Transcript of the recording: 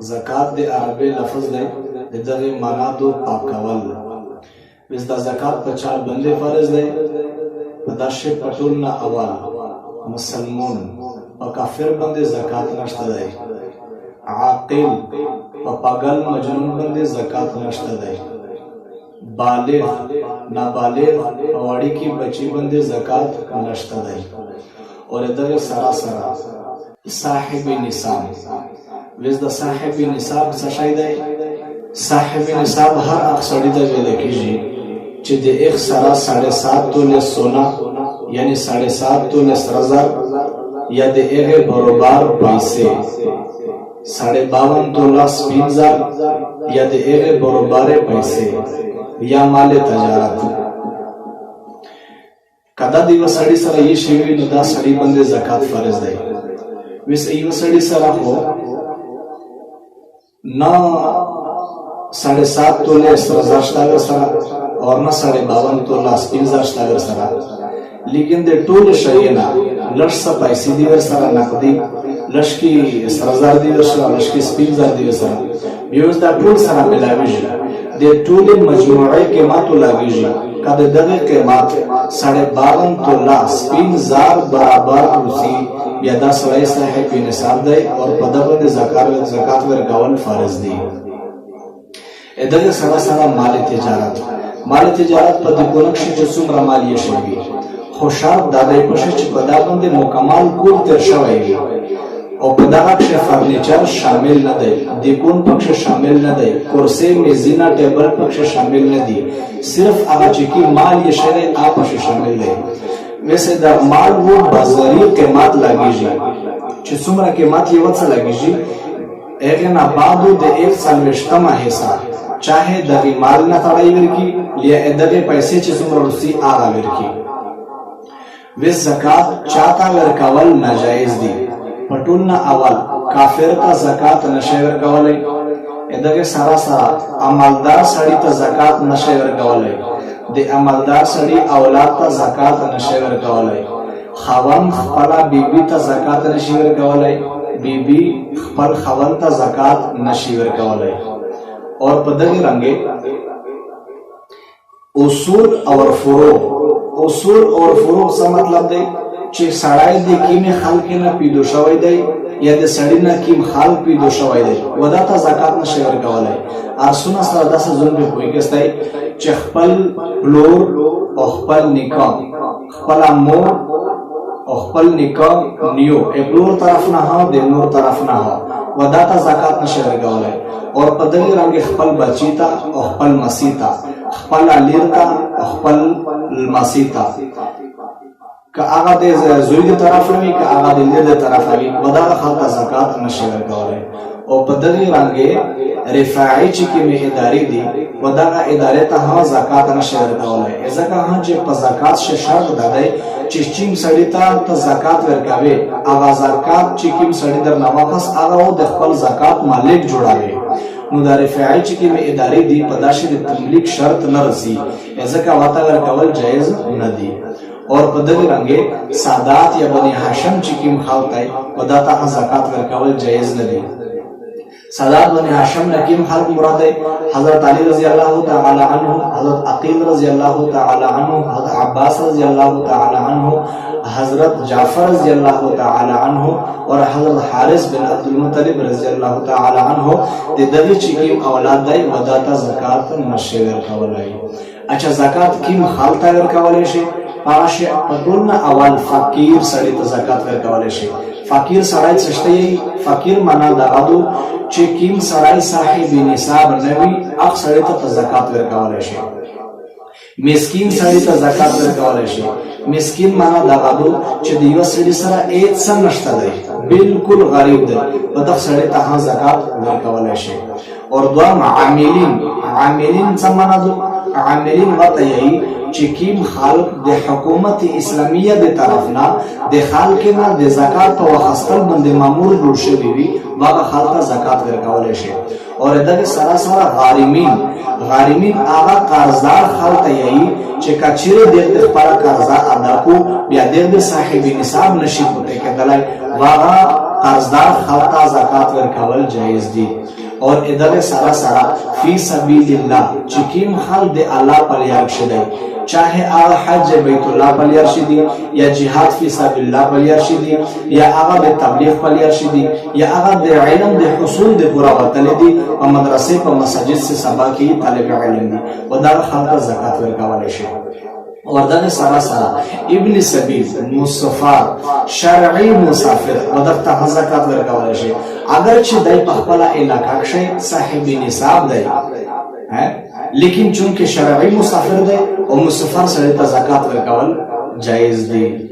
زکات د عربی لفظ دی دغه معنا دو پاکول. وس دا زکات په چا باندې فرض دی؟ په داشه پټول نه اول مسلمان او کافر باندې زکات نشته دی. عاقل او پاگل مجنون باندې زکات نشته دی. بالغ نابالغ او اړیکی بچی باندې زکات نشته دی. اور دغه سراسر صاحب نصاب. وس د صاحب نصاب څه شی دی؟ صاحب نصاب هر هغه سړی ته ویل کیږي چې د 1.7 تولې سونا یعنی 7.5 تولې سرزر یا د هغه برابر پیسې 52 تولا سپینزر یا د هغه برابر پیسې یا مال تجارت. کدا دی وسړی سره یې شی نو دا سړی باندې زکات فرض دی. وس یو سړی سره هو ना 7.5 तोले सरजाश्तागर सरा और ना 52 तोला स्पिनजाश्तागर सरा. लेकिन दे टोल शरीना लश सा पैसी दीवर सरा नकदी लश की सरजार दीवर सरा लश की स्पिनजार दीवर सरा व्यूज दा टोल सरा मिलावीजी दे टोल मजमुई कीमत लागीजी कदे दगे कीमत 52 तोला स्पिनजार बराबर उसी या 10 पैसा है कि निसाब दे और पदबंद ज़कात वर्गावन फर्ज दी. इधर सरा माल तिजारत पद कोनक्ष जसुम रमालिय शबी खुशाब दादे पशच पदाबंद मुकम्मल कुल तरशवई और पदाक्ष फर्नीचर शामिल न दे दिकोन पक्ष शामिल न दे कुर्सी मेजिना टेबल पक्ष शामिल न दी सिर्फ आचिकी माल ये शरे आपश शामिल दे. वैसे द माल वो बाजारी कीमत लागीजी چې څومره قیمت یې وڅ لګیږي هغه نه بعدو د 1.8 حصہ چاہے دغه مال نه تړای ورکی یا دغه پیسې چې څومره رسی هغه ورکی. وس زکات چاته ورکول ناجایز دي. پټول نه اول کافر ته زکات نشي ورکولای. دغه سراسر عملدار سړی ته زکات نشي ورکولای. د عملدار سړی اولاد ته زکات نشي ورکولای. خوان خپل بیبی ته زکات نشي ورکولای. بیبی خپل خوان ته زکات نشي ورکولای. اور په دغه رنګه اصول اور فروع څه مطلب دی چې سړی د کینه خلک نه پیدا شوی دی یا د سړی نه کیم خلک پیدا شوی دی ودا ته زکات نشي ورکولای. ارسونه سره داسې ظلم به کوي کستای چې خپل لور او خپل نکاح خپل مور او خپل نکاح نیو اګلور طرف نه ها د نور طرف نه ها ودا ته زکات نشي ورکولای. اور په دغه رنګ خپل بچی ته او خپل مسی ته خپل لیر ته او خپل مسی ته که هغه د زوی د طرف وي که هغه د لیر د طرف وي ودا خلک زکات نشي ورکولای. او په دغه رنګ رفاعي چې کومه ادارې دي ودا ادارې ته هم زکات نشي ورکولای. ځکه هم چې په زکات شرط ده چې چیم سړی ته زکات ورکوي هغه زکات چې کوم سړی در نه واپس هغه د خپل زکات مالک جوړاوي. نو د رفاعي چې کومه ادارې دي په داسې د تملیک شرط نه رسي ځکه واته ورکول جایز نه دي. اور په دغه رنګ سادات یا بني هاشم چې کوم خلک دی ودا ته زکات ورکول جایز نه دي. سادات بني هاشم نکیم خلق مراد ہے حضرت علی رضی اللہ تعالی عنہ حضرت عقیل رضی اللہ تعالی عنہ حضرت عباس رضی اللہ تعالی عنہ حضرت جعفر رضی اللہ تعالی عنہ اور حضرت حارث بن عبد المطلب رضی اللہ تعالی عنہ د دغه چې کوم اولاد دی ودا ته زکات نشي ورکولای. اچھا زکات کوم خلک ورکولای شي؟ پاشه پټول اول فقیر سړی ته زکات ورکولای شي. فقیر سړی څه شي؟ فقیر معنا دا غدو چې کوم سړی صاحب نصاب نوي هغه سړی ته زکات ورکولای شي. مسکین سړی ته زکات ورکولای شي. مسکین معنا دا غدو چې د یو سړي سره هیڅ نشته دی بالکل غریب دی په دغه سړی ته زکات ورکولای شي. اور دوام عاملین څه معنا دو؟ عاملین ورته یی چې کوم خلق د حکومت اسلامیه د طرفنا د خلق نه د زکات په وخستل باندې مامور جوړ شوی وي هغه خلک زکات ورکولای شي. اور دغه سراسر غارمین هغه قرضدار خلک یی چې کچره د خپل قرضا ادا کو بیا د صاحب نصاب نشي پټه کېدلای هغه قرضدار خلق ته زکات ورکول جایز دي. اور ادھر سارا سارا فی سبیل اللہ چکیم خل دے اللہ پلیار شدی، چاہے آغا حج بیت اللہ پلیار شدی یا جہاد فی سبیل اللہ پلیار شدی یا آغا دے تبلیغ پلیار شدی یا آغا دے علم دے حصول دے پورا وطن دی و مدرسے پا مساجد سے سبا کی طالب علم دی و دار خلق زکاة ورکوالی شد. اور دغه سارا سارا ابن سبیل مسافر شرعی مسافر او دغه زکات ورکول شي اگر چې دای په خپل علاقه کې صاحب نصاب دی لیکن چونکه شرعی مسافر دی او مسافر سره ته زکات ورکول جایز دی.